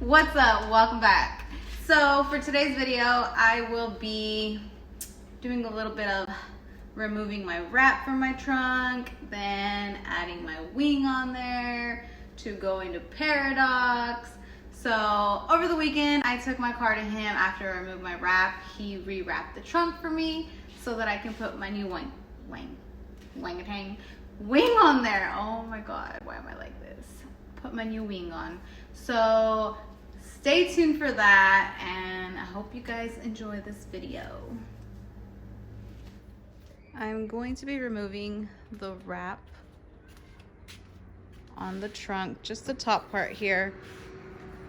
What's up? Welcome back. So for today's video, I will be doing a little bit of removing my wrap from my trunk, then adding my wing on there to go into Paradox. So over the weekend, I took my car to him after I removed my wrap. He rewrapped the trunk for me so that I can put my new wing on there. Oh my God, why am I like this? Put my new wing on. So stay tuned for that, and I hope you guys enjoy this video. I'm going to be removing the wrap on the trunk, just the top part here.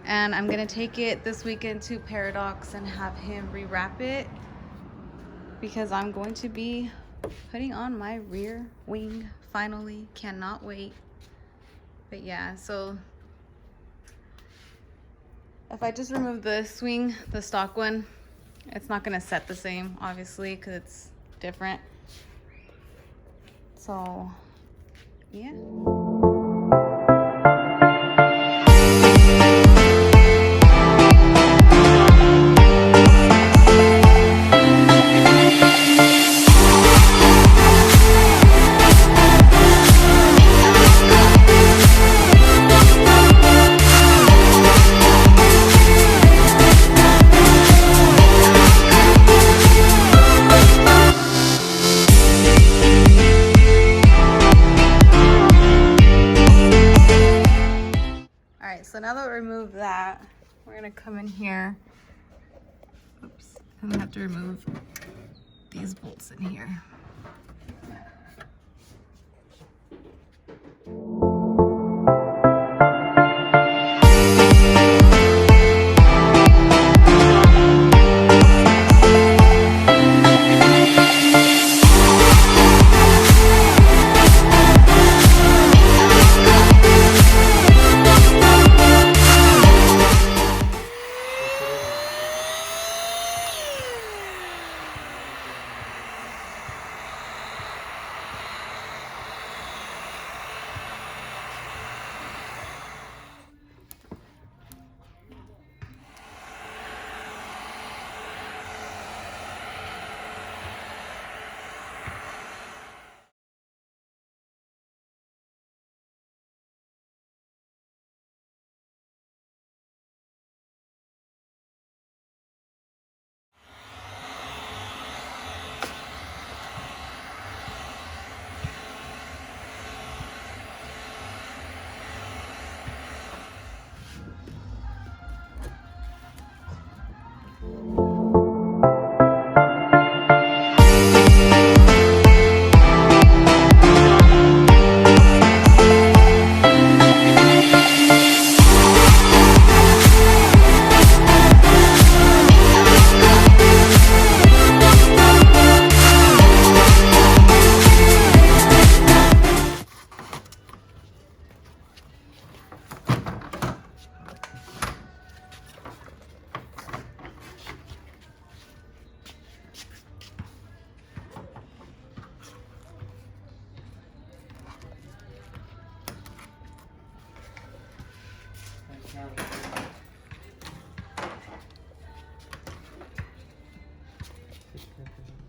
And I'm gonna take it this weekend to Paradox and have him rewrap it because I'm going to be putting on my rear wing finally. Cannot wait. But yeah, so if I just remove the swing, the stock one, it's not gonna set the same, obviously, because it's different. So yeah. So now that we remove that, we're gonna come in here. Oops, and we have to remove these bolts in here.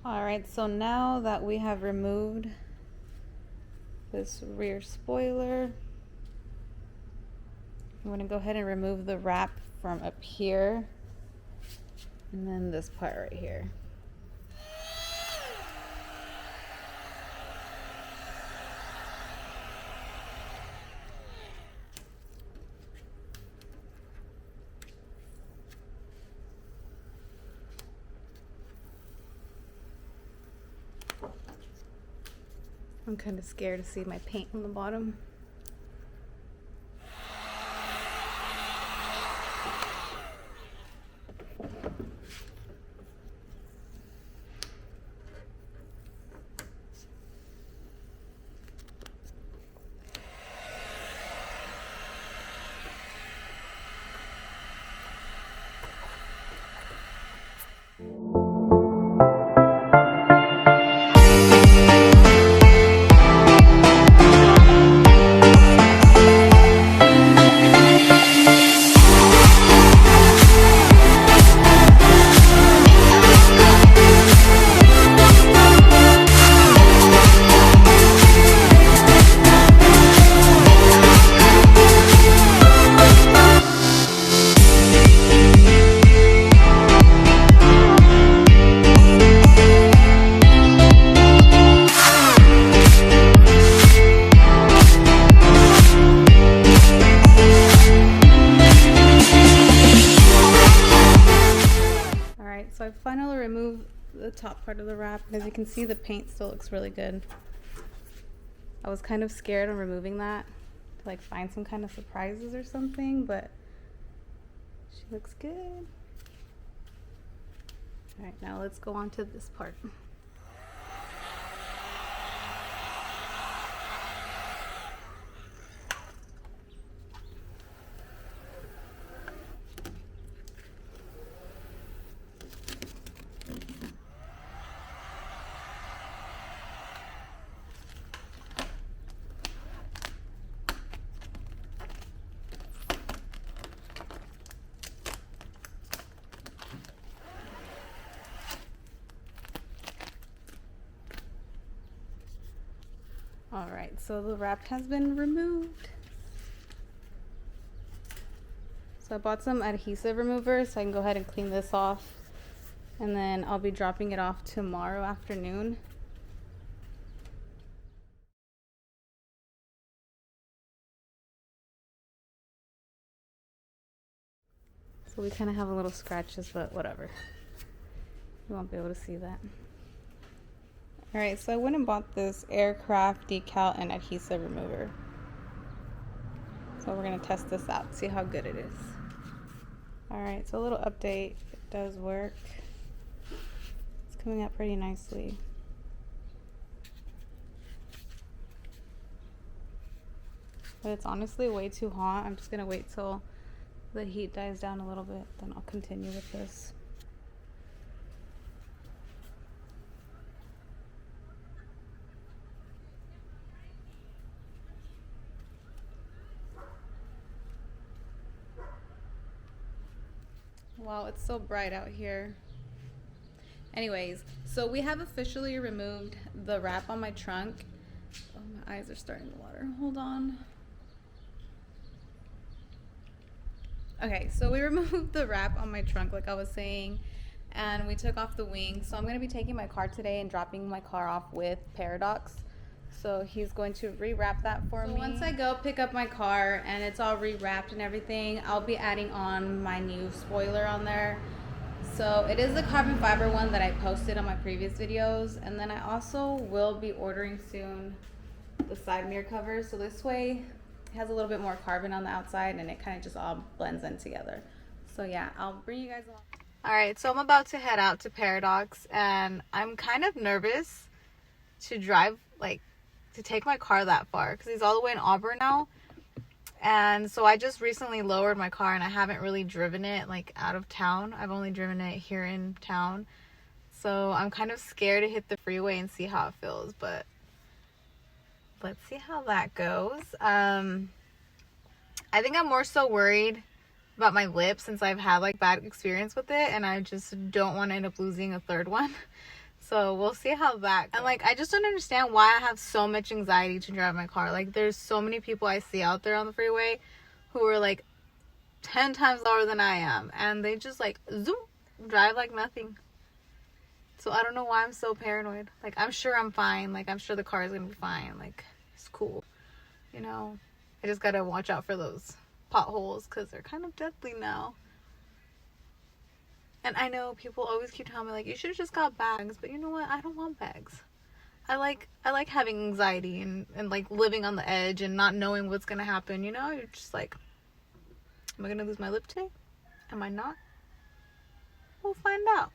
All right, so now that we have removed this rear spoiler, I'm gonna go ahead and remove the wrap from up here and then this part right here. I'm kind of scared to see my paint on the bottom. so I finally removed the top part of the wrap. As you can see, the paint still looks really good. I was kind of scared on removing that to like find some kind of surprises or something, but she looks good. All right, now let's go on to this part. All right, so the wrap has been removed. So I bought some adhesive remover so I can go ahead and clean this off, and then I'll be dropping it off tomorrow afternoon. So we kind of have a little scratches, but whatever. You won't be able to see that. All right, so I went and bought this aircraft decal and adhesive remover. So we're gonna test this out, see how good it is. All right, so a little update, it does work. It's coming out pretty nicely. But it's honestly way too hot. I'm just gonna wait till the heat dies down a little bit, then I'll continue with this. Wow, it's so bright out here. Anyways, so we have officially removed the wrap on my trunk. Oh, my eyes are starting to water. Hold on. Okay, so we removed the wrap on my trunk like I was saying, and we took off the wing. So I'm going to be taking my car today and dropping my car off with Paradox. So he's going to rewrap that for me. Once I go pick up my car and it's all rewrapped and everything, I'll be adding on my new spoiler on there. So it is the carbon fiber one that I posted on my previous videos, and then I also will be ordering soon the side mirror covers. So this way it has a little bit more carbon on the outside and it kind of just all blends in together. So yeah, I'll bring you guys along. All right, so I'm about to head out to Paradox, and I'm kind of nervous to drive, like, to take my car that far because he's all the way in Auburn now. And so I just recently lowered my car and I haven't really driven it like out of town. I've only driven it here in town. So I'm kind of scared to hit the freeway and see how it feels, but let's see how that goes. I think I'm more so worried about my lip since I've had like bad experience with it, and I just don't want to end up losing a third one. So we'll see how that goes. And like, I just don't understand why I have so much anxiety to drive my car. Like, there's so many people I see out there on the freeway who are like 10 times lower than I am, and they just like zoom drive like nothing. So I don't know why I'm so paranoid. Like, I'm sure I'm fine. Like, I'm sure the car is gonna be fine. Like, it's cool, you know. I just gotta watch out for those potholes because they're kind of deadly now. And I know people always keep telling me like, you should have just got bags, but you know what? I don't want bags. I like having anxiety and like living on the edge and not knowing what's gonna happen, you know? You're just like, am I gonna lose my lip today? Am I not? We'll find out.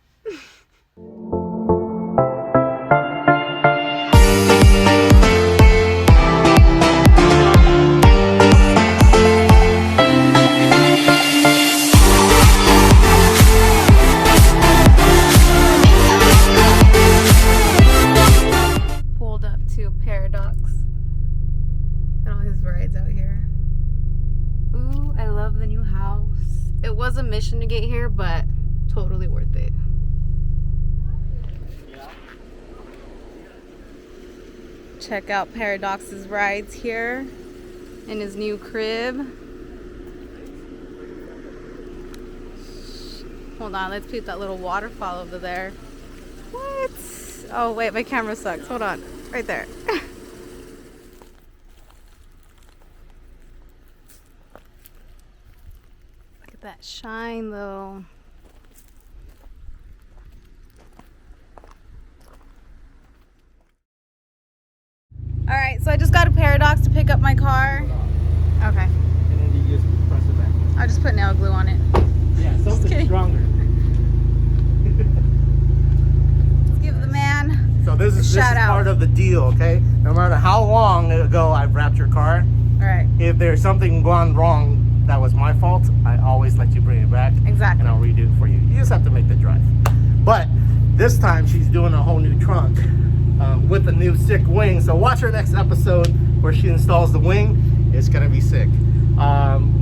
Was a mission to get here, but totally worth it. Check out Paradox's rides here in his new crib. Hold on, let's peep that little waterfall over there. What? Oh wait, my camera sucks. Hold on, right there. That shine though. pick up my car? Okay. And then you just press it back. I'll just put nail glue on it. Yeah, something stronger. Let's give the man So this is shout out. part of the deal, okay? No matter how long ago I've wrapped your car, All right. if there's something gone wrong that was my fault, I always let you bring it back. Exactly. And I'll redo it for you. You just have to make the drive. But this time she's doing a whole new trunk with a new sick wing. So watch her next episode where she installs the wing. It's gonna be sick.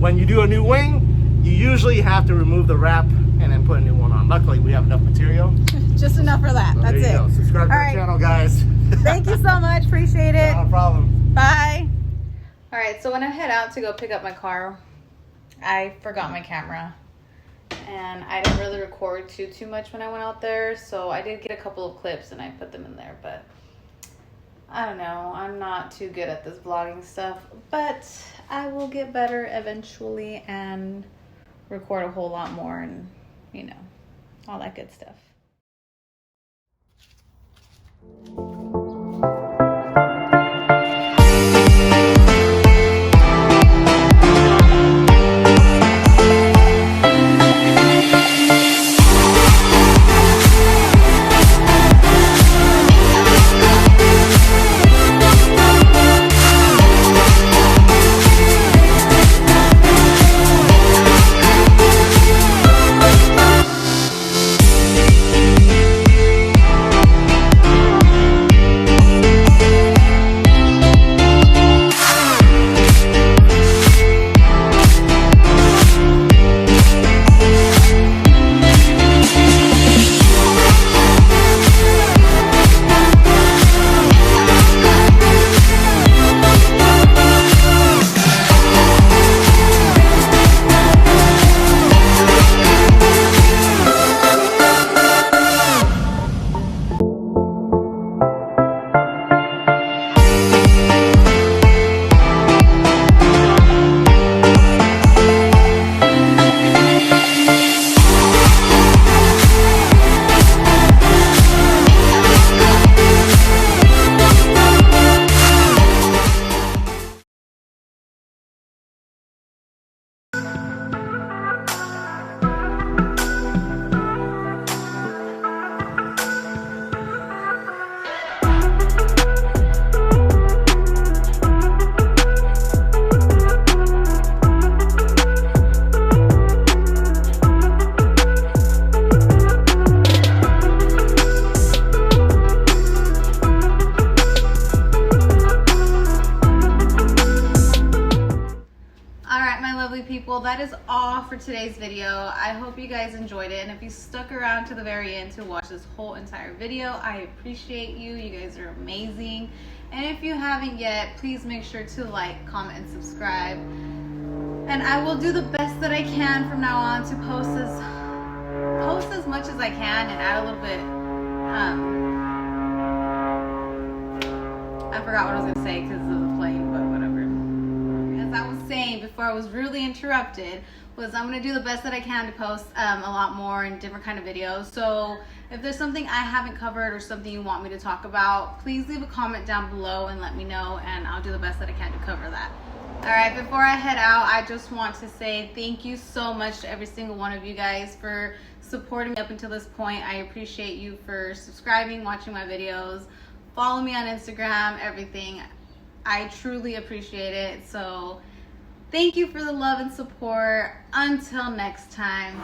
When you do a new wing, you usually have to remove the wrap and then put a new one on. Luckily, we have enough material. Just enough for that. So That's there you it. go. Subscribe to All our right. channel, guys. Thank you so much. Appreciate it. No problem. Bye. All right, so when I head out to go pick up my car, I forgot my camera. And I didn't really record too much when I went out there. So I did get a couple of clips and I put them in there. But I don't know. I'm not too good at this vlogging stuff. But I will get better eventually and record a whole lot more and, you know, all that good stuff. People, that is all for today's video. I hope you guys enjoyed it, and if you stuck around to the very end to watch this whole entire video, I appreciate you. You guys are amazing. And if you haven't yet, please make sure to like, comment, and subscribe. And I will do the best that I can from now on to post as much as I can and add a little bit. I forgot what I was gonna say because of the plane, but whatever. As I was saying before I was really interrupted, was I'm gonna do the best that I can to post a lot more and different kind of videos. So if there's something I haven't covered or something you want me to talk about, please leave a comment down below and let me know, and I'll do the best that I can to cover that. All right, before I head out, I just want to say thank you so much to every single one of you guys for supporting me up until this point. I appreciate you for subscribing, watching my videos, follow me on Instagram, everything. I truly appreciate it. So thank you for the love and support. Until next time.